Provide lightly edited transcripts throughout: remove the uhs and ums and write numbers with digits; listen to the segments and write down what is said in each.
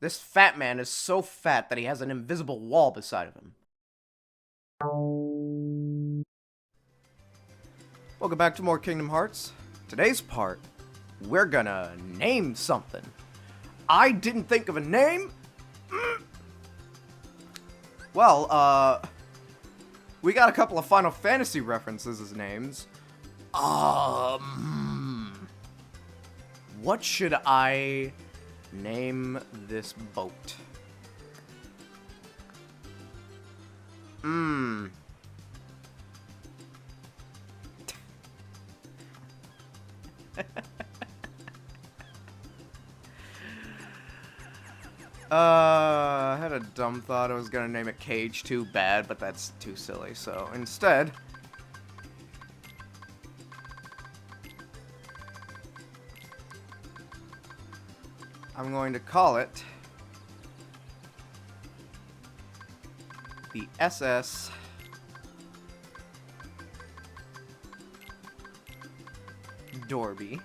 This fat man is so fat that he has an invisible wall beside of him. Welcome back to more Kingdom Hearts. Today's part, we're gonna name something. I didn't think of a name? Well, we got a couple of Final Fantasy references as names. What should I name this boat? I had a dumb thought. I was gonna name it Cage. Too bad, but that's too silly. So instead, I'm going to call it the SS Dorby.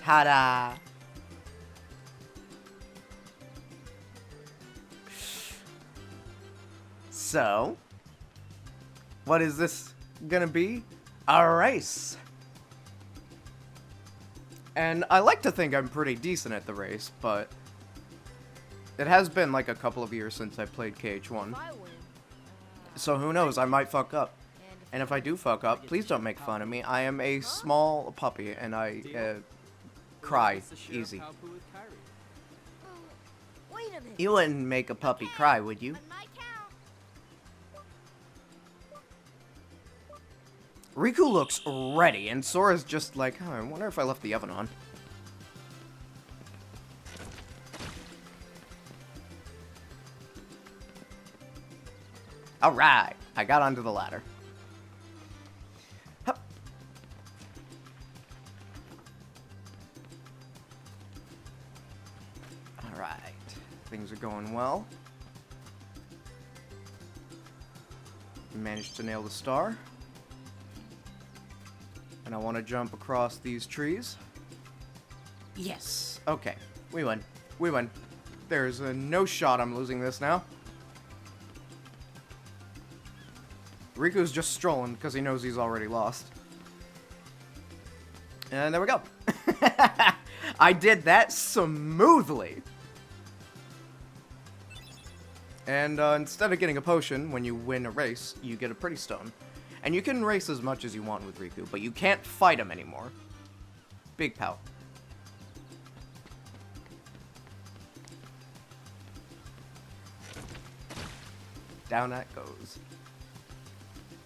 Ta-da! So, what is this gonna be? A race! And I like to think I'm pretty decent at the race, but it has been like a couple of years since I played KH1. So who knows, I might fuck up. And if I do fuck up, please don't make fun of me. I am a small puppy, and I cry easy. You wouldn't make a puppy cry, would you? Riku looks ready, and Sora's just like, oh, I wonder if I left the oven on. Alright, I got onto the ladder. Hup. Alright, things are going well. Managed to nail the star. And I want to jump across these trees. Yes. Okay. We win. We win. There's no shot I'm losing this now. Riku's just strolling because he knows he's already lost. And there we go. I did that smoothly. And instead of getting a potion when you win a race, you get a pretty stone. And you can race as much as you want with Riku, but you can't fight him anymore. Big pout. Down that goes.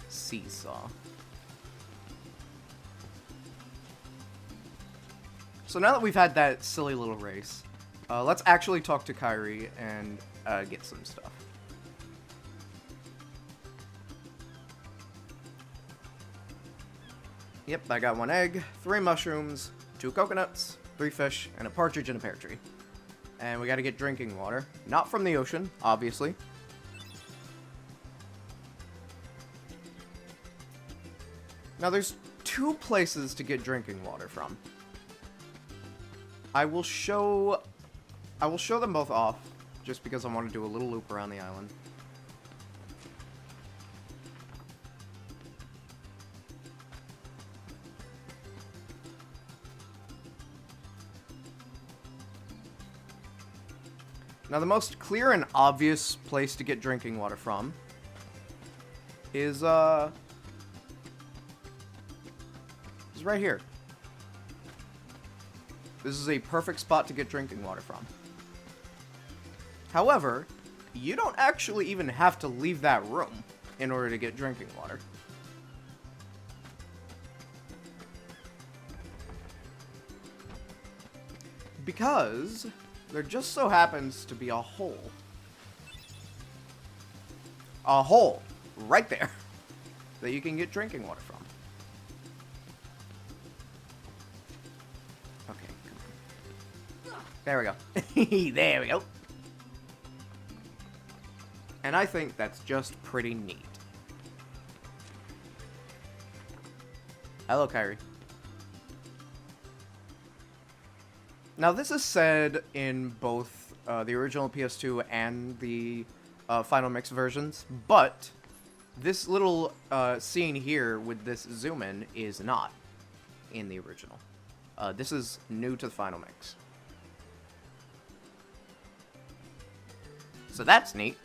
Seesaw. So now that we've had that silly little race, let's actually talk to Kairi and get some stuff. Yep, I got 1 egg, 3 mushrooms, 2 coconuts, 3 fish, and a partridge in a pear tree. And we gotta get drinking water. Not from the ocean, obviously. Now there's 2 places to get drinking water from. I will show them both off, just because I want to do a little loop around the island. Now, the most clear and obvious place to get drinking water from is right here. This is a perfect spot to get drinking water from. However, you don't actually even have to leave that room in order to get drinking water. Because there just so happens to be a hole. A hole right there that you can get drinking water from. Okay, come on. There we go. There we go. And I think that's just pretty neat. Hello, Kairi. Now, this is said in both the original PS2 and the Final Mix versions, but this little scene here with this zoom in is not in the original. This is new to the Final Mix. So that's neat.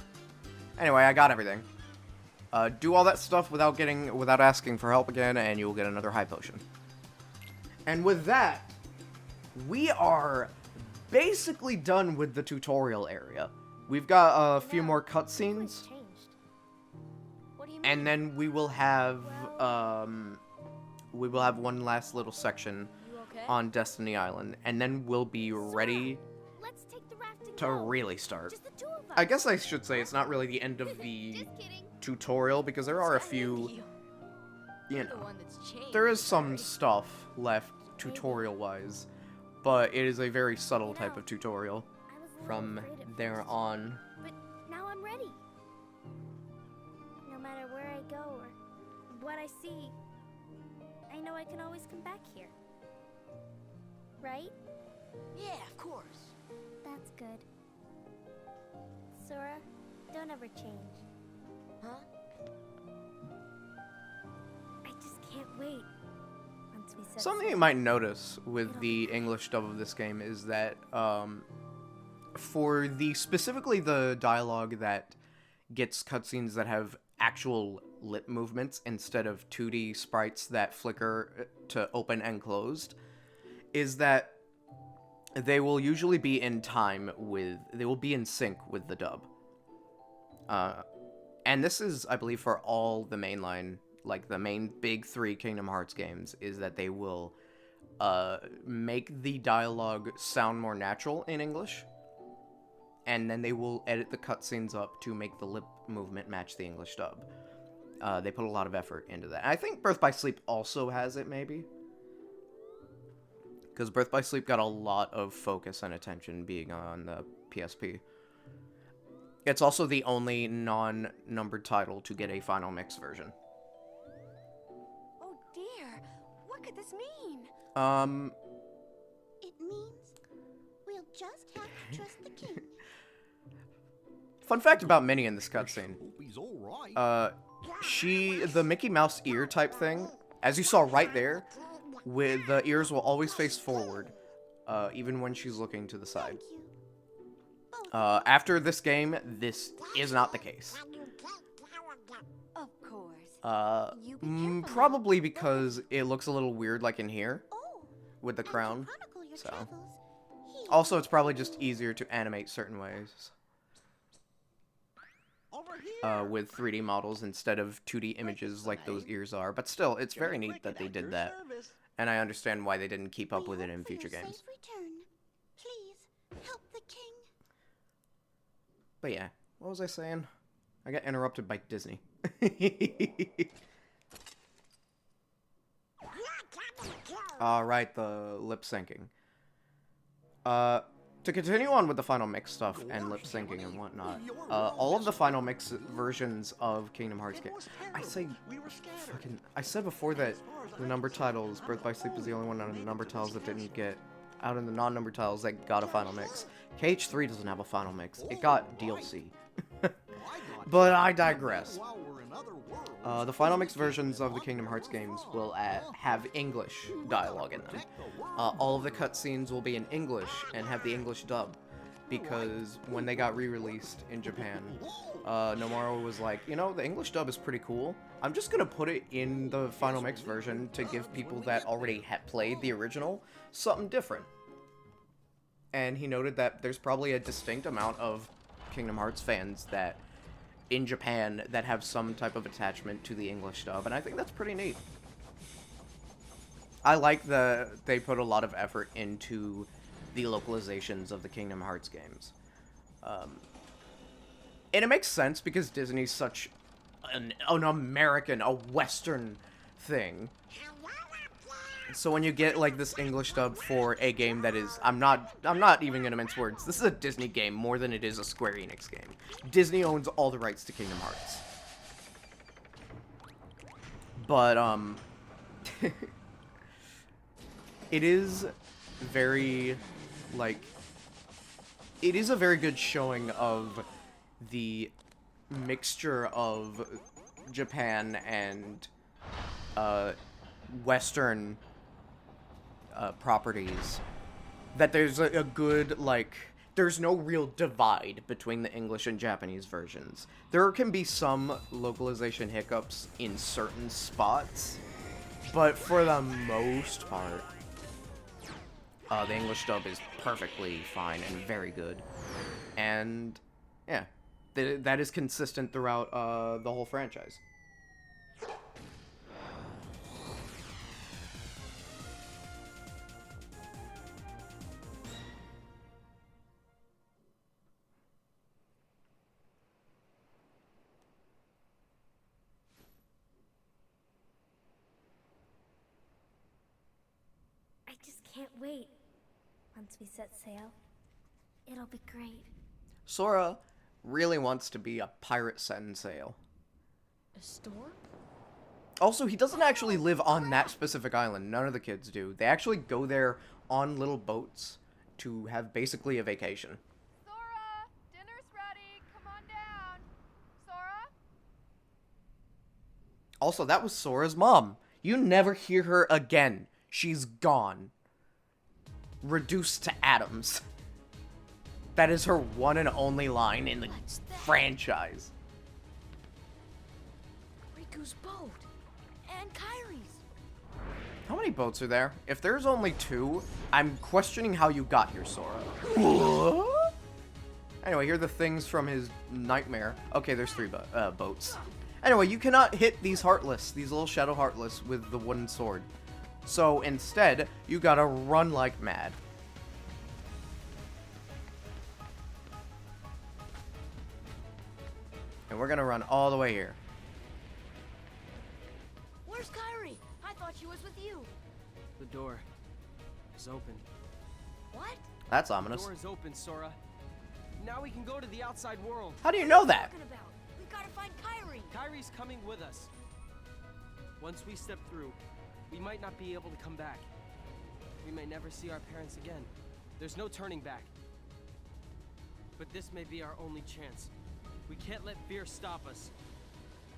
Anyway, I got everything. Do all that stuff without asking for help again, and you'll get another high potion. And with that, we are basically done with the tutorial area. We've got a few more cutscenes, and then we will have one last little section on Destiny Island, and then we'll be ready to really start. I guess I should say it's not really the end of the tutorial, because there are a few, you know, there is some stuff left tutorial-wise, but it is a very subtle type of tutorial from there on. But now I'm ready. No matter where I go or what I see, I know I can always come back here. Right? Yeah, of course. That's good. Sora, don't ever change. Huh? I just can't wait. Once we set Something you might notice with the English dub of this game is that, for specifically the dialogue that gets cutscenes that have actual lip movements instead of 2D sprites that flicker to open and closed, is that they will usually be in sync with the dub. And this is, I believe, for all the mainline, like the main big 3 Kingdom Hearts games, is that they will make the dialogue sound more natural in English, and then they will edit the cutscenes up to make the lip movement match the English dub. They put a lot of effort into that. And I think Birth by Sleep also has it, maybe. Because Birth by Sleep got a lot of focus and attention being on the PSP. It's also the only non-numbered title to get a Final Mix version. Oh dear, what could this mean? It means we'll just have to trust the king. Fun fact about Minnie in this cutscene. He's all right. The Mickey Mouse ear type thing, as you saw right there, with the ears will always face forward, even when she's looking to the side. After this game, this is not the case. Of course. Probably because it looks a little weird, like in here, with the crown. So, also, it's probably just easier to animate certain ways. With 3D models instead of 2D images like those ears are. But still, it's very neat that they did that. And I understand why they didn't keep up with it in future games. Please, help the king. But yeah, what was I saying? I got interrupted by Disney. Alright, the lip syncing. To continue on with the Final Mix stuff and lip syncing and whatnot, all of the Final Mix versions of Kingdom Hearts games, I said before that the number titles, Birth by Sleep was the only one out of the number titles that didn't get, out of the non-number titles that got a Final Mix. KH3 doesn't have a Final Mix, it got DLC. But I digress. The Final Mix versions of the Kingdom Hearts games will have English dialogue in them. All of the cutscenes will be in English and have the English dub, because when they got re-released in Japan, Nomura was like, you know, the English dub is pretty cool. I'm just gonna put it in the Final Mix version to give people that already had played the original something different. And he noted that there's probably a distinct amount of Kingdom Hearts fans that in Japan that have some type of attachment to the English dub, and I think that's pretty neat. I like that they put a lot of effort into the localizations of the Kingdom Hearts games. And it makes sense because Disney's such an American, a Western thing. So when you get like this English dub for a game that is, I'm not even gonna mince words. This is a Disney game more than it is a Square Enix game. Disney owns all the rights to Kingdom Hearts. But it is very Like, it is a very good showing of the mixture of Japan and Western properties. That there's a good, like, there's no real divide between the English and Japanese versions. There can be some localization hiccups in certain spots, but for the most part, the English dub is perfectly fine and very good. And, yeah, that is consistent throughout the whole franchise. I just can't wait. Once we set sail, it'll be great. Sora really wants to be a pirate setting sail. A store? Also, he doesn't actually live on that specific island. None of the kids do. They actually go there on little boats to have basically a vacation. Sora, dinner's ready. Come on down. Sora? Also, that was Sora's mom. You never hear her again. She's gone. Reduced to atoms. That is her one and only line in the franchise. Riku's boat. And Kairi's. How many boats are there? If there's only 2, I'm questioning how you got here, Sora. What? Anyway, here are the things from his nightmare. Okay, there's 3 boats. Anyway, you cannot hit these Heartless, these little Shadow Heartless, with the wooden sword. So instead, you gotta run like mad. And we're gonna run all the way here. Where's Kairi? I thought she was with you. The door is open. What? That's The ominous. door is open, Sora. Now we can go to the outside world. How do you know that? Talking about? We gotta find Kairi. Kairi's coming with us. Once we step through, we might not be able to come back. We may never see our parents again. There's no turning back. But this may be our only chance. We can't let fear stop us.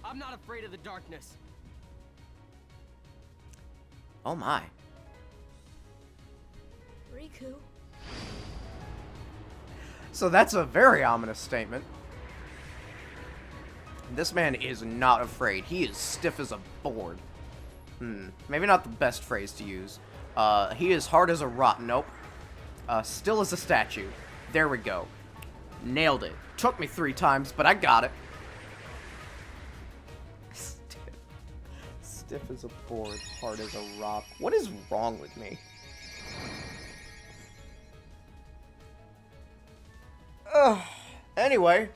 I'm not afraid of the darkness. Oh my. Riku. So that's a very ominous statement. This man is not afraid. He is stiff as a board. Maybe not the best phrase to use. He is hard as a rock. Nope. Still as a statue. There we go. Nailed it. Took me 3 times, but I got it. Stiff as a board, hard as a rock. What is wrong with me? Ugh. Anyway.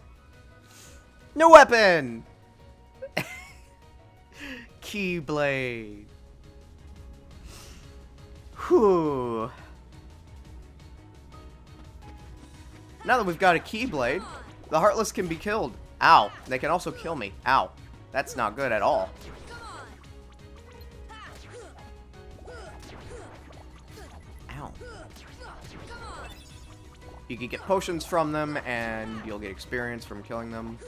New weapon! Keyblade. Whew. Now that we've got a Keyblade, the Heartless can be killed. Ow. They can also kill me. Ow. That's not good at all. Ow. You can get potions from them, and you'll get experience from killing them.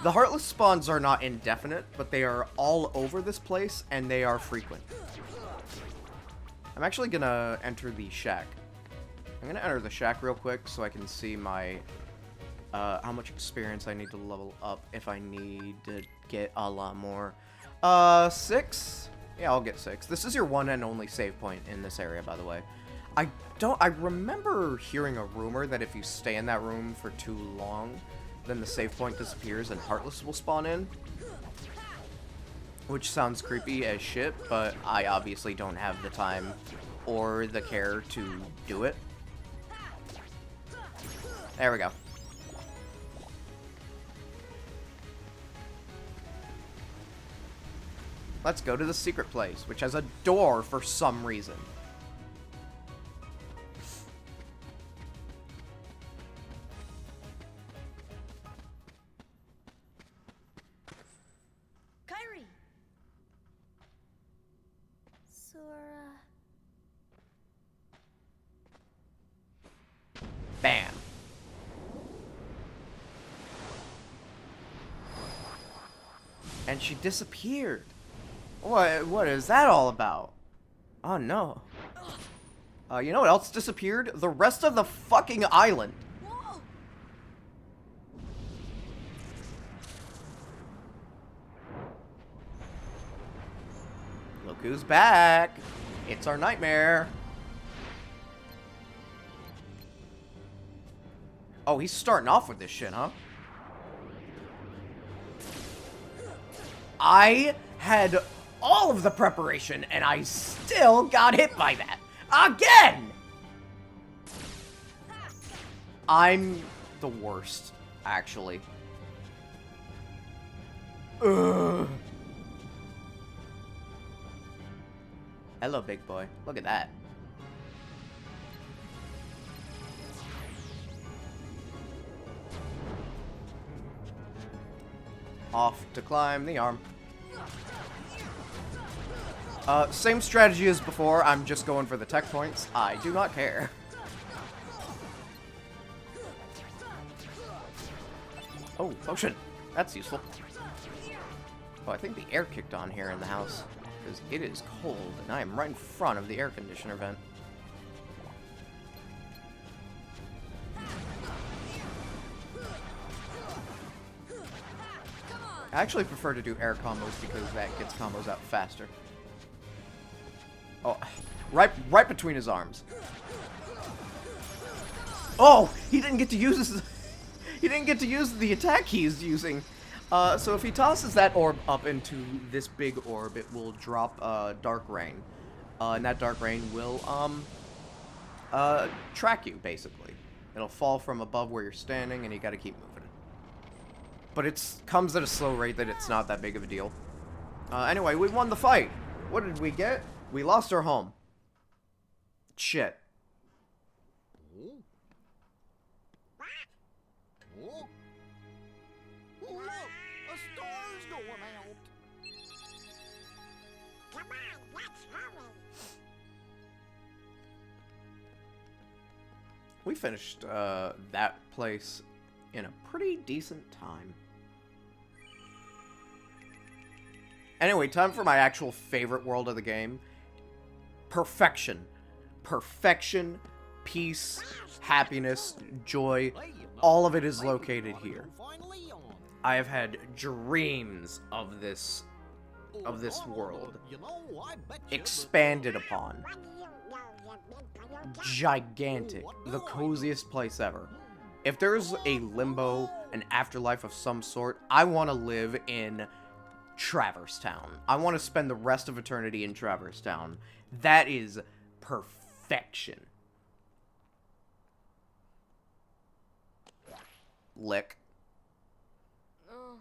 The Heartless spawns are not indefinite, but they are all over this place, and they are frequent. I'm actually gonna enter the shack. I'm gonna enter the shack real quick so I can see my, how much experience I need to level up if I need to get a lot more. 6? Yeah, I'll get 6. This is your one and only save point in this area, by the way. I remember hearing a rumor that if you stay in that room for too long, then the save point disappears and Heartless will spawn in. Which sounds creepy as shit, but I obviously don't have the time or the care to do it. There we go. Let's go to the secret place, which has a door for some reason. Kairi. Sora. and she disappeared. What is that all about? Oh no. You know what else disappeared? The rest of the fucking island. Whoa! Look who's back. It's our nightmare. Oh, he's starting off with this shit, huh? I had all of the preparation, and I still got hit by that. Again! I'm the worst, actually. Ugh. Hello, big boy. Look at that. Off to climb the arm. Same strategy as before. I'm just going for the tech points. I do not care. Oh, potion. That's useful. Oh, I think the air kicked on here in the house. Because it is cold, and I am right in front of the air conditioner vent. I actually prefer to do air combos because that gets combos out faster. Oh, right between his arms. Oh, he didn't get to use his, he didn't get to use the attack he's using. So if he tosses that orb up into this big orb, it will drop Dark Rain. And that Dark Rain will track you basically. It'll fall from above where you're standing, and you got to keep moving. But it comes at a slow rate that it's not that big of a deal. Anyway, we won the fight. What did we get? We lost our home. Shit. Oh, look! A star's going out! Come on, let's hurry! We finished that place in a pretty decent time. Anyway, time for my actual favorite world of the game. Perfection. Perfection, peace, happiness, joy, all of it is located here. I have had dreams of this world. Expanded upon. Gigantic. The coziest place ever. If there's a limbo, an afterlife of some sort, I want to live in Traverse Town. I want to spend the rest of eternity in Traverse Town. That is perfection. Lick. Oh.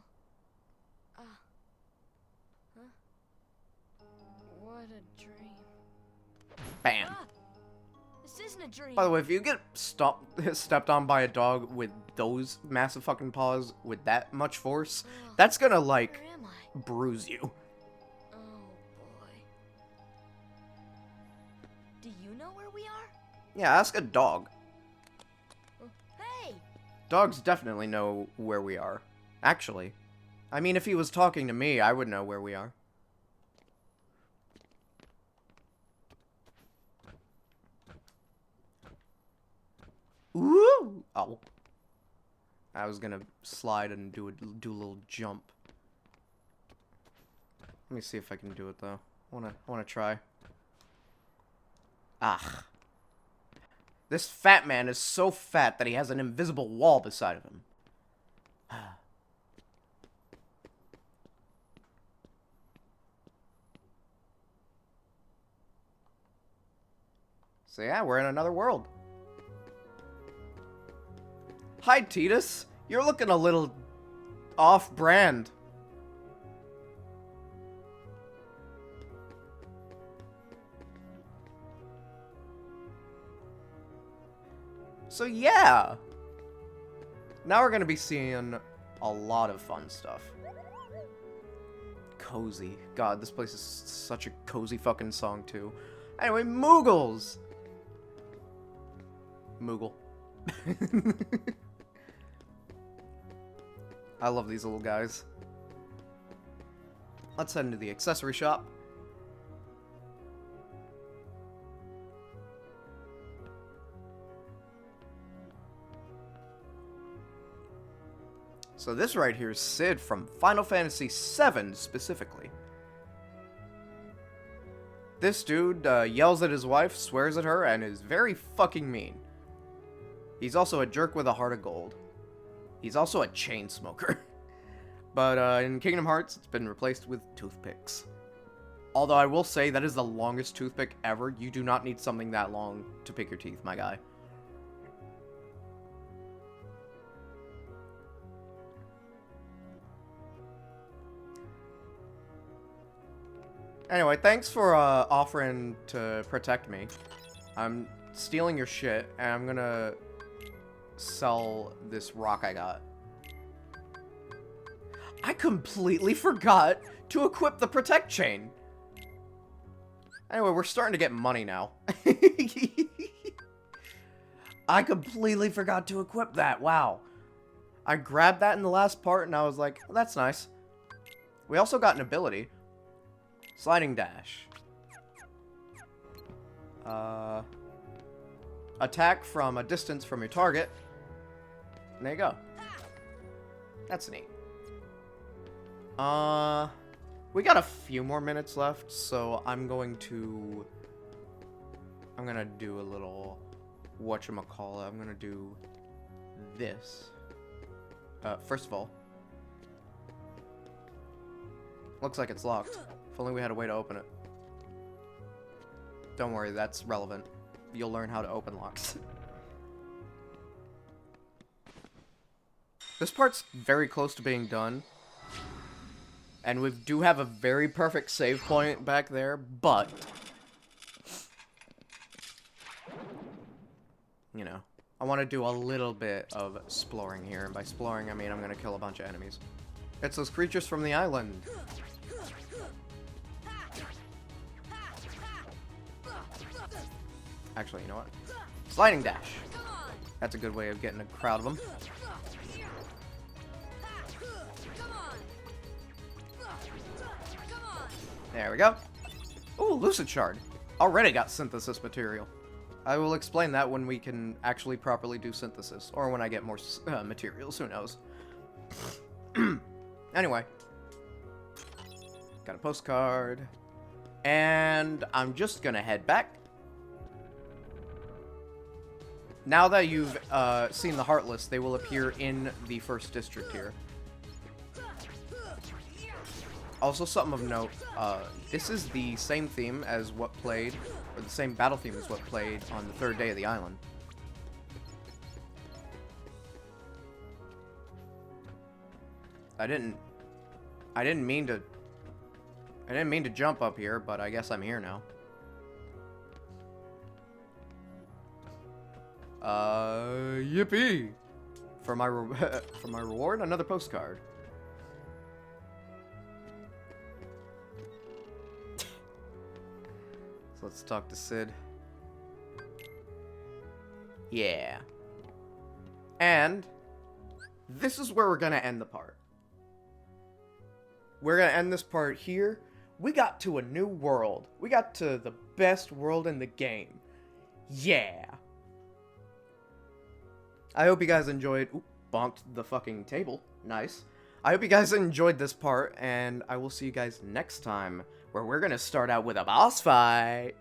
Huh? What a dream. Bam. Ah! This isn't a dream. By the way, if you get stepped on by a dog with those massive fucking paws with that much force, that's gonna, like, Where am I? bruise you. Oh boy. Do you know where we are? Yeah, ask a dog. Hey! Dogs definitely know where we are. Actually. I mean, if he was talking to me, I would know where we are. Ooh! Oh. I was gonna slide and do a little jump. Let me see if I can do it though. I wanna try. Ah. This fat man is so fat that he has an invisible wall beside of him. So yeah, we're in another world. Hi, Titus. You're looking a little off-brand. So yeah. Now we're gonna be seeing a lot of fun stuff. Cozy. God, this place is such a cozy fucking song, too. Anyway, Moogles! Moogle. I love these little guys. let's head into the accessory shop. So this right here is Sid from Final Fantasy VII specifically. This dude yells at his wife, swears at her, and is very fucking mean. He's also a jerk with a heart of gold. He's also a chain smoker. But in Kingdom Hearts, it's been replaced with toothpicks. Although I will say that is the longest toothpick ever. You do not need something that long to pick your teeth, my guy. Anyway, thanks for offering to protect me. I'm stealing your shit, and I'm gonna sell this rock I got. I completely forgot to equip the protect chain. Anyway, we're starting to get money now. I completely forgot to equip that. Wow. I grabbed that in the last part, and I was like, oh, that's nice. We also got an ability. Sliding dash. Attack from a distance from your target. And there you go. That's neat. We got a few more minutes left, so I'm gonna do a little whatchamacallit. I'm gonna do this. First of all, looks like it's locked. If only we had a way to open it. Don't worry, that's relevant. You'll learn how to open locks. This part's very close to being done. And we do have a very perfect save point back there, but... you know, I want to do a little bit of exploring here. And by exploring, I mean I'm going to kill a bunch of enemies. It's those creatures from the island. Actually, you know what? Sliding dash. That's a good way of getting a crowd of them. There we go. Ooh, Lucid Shard. Already got synthesis material. I will explain that when we can actually properly do synthesis. Or when I get more materials, who knows. Anyway. Got a postcard. And I'm just gonna head back. Now that you've seen the Heartless, they will appear in the first district here. Also, something of note, this is the same theme as what played, or the same battle theme as what played on the third day of the island. I didn't mean to jump up here, but I guess I'm here now. Yippee! For my reward, another postcard. So let's talk to Sid. Yeah. And this is where we're gonna end the part. We're gonna end this part here. We got to a new world. We got to the best world in the game. Yeah. I hope you guys enjoyed... Oop, bonked the fucking table. Nice. I hope you guys enjoyed this part, and I will see you guys next time, where we're gonna start out with a boss fight.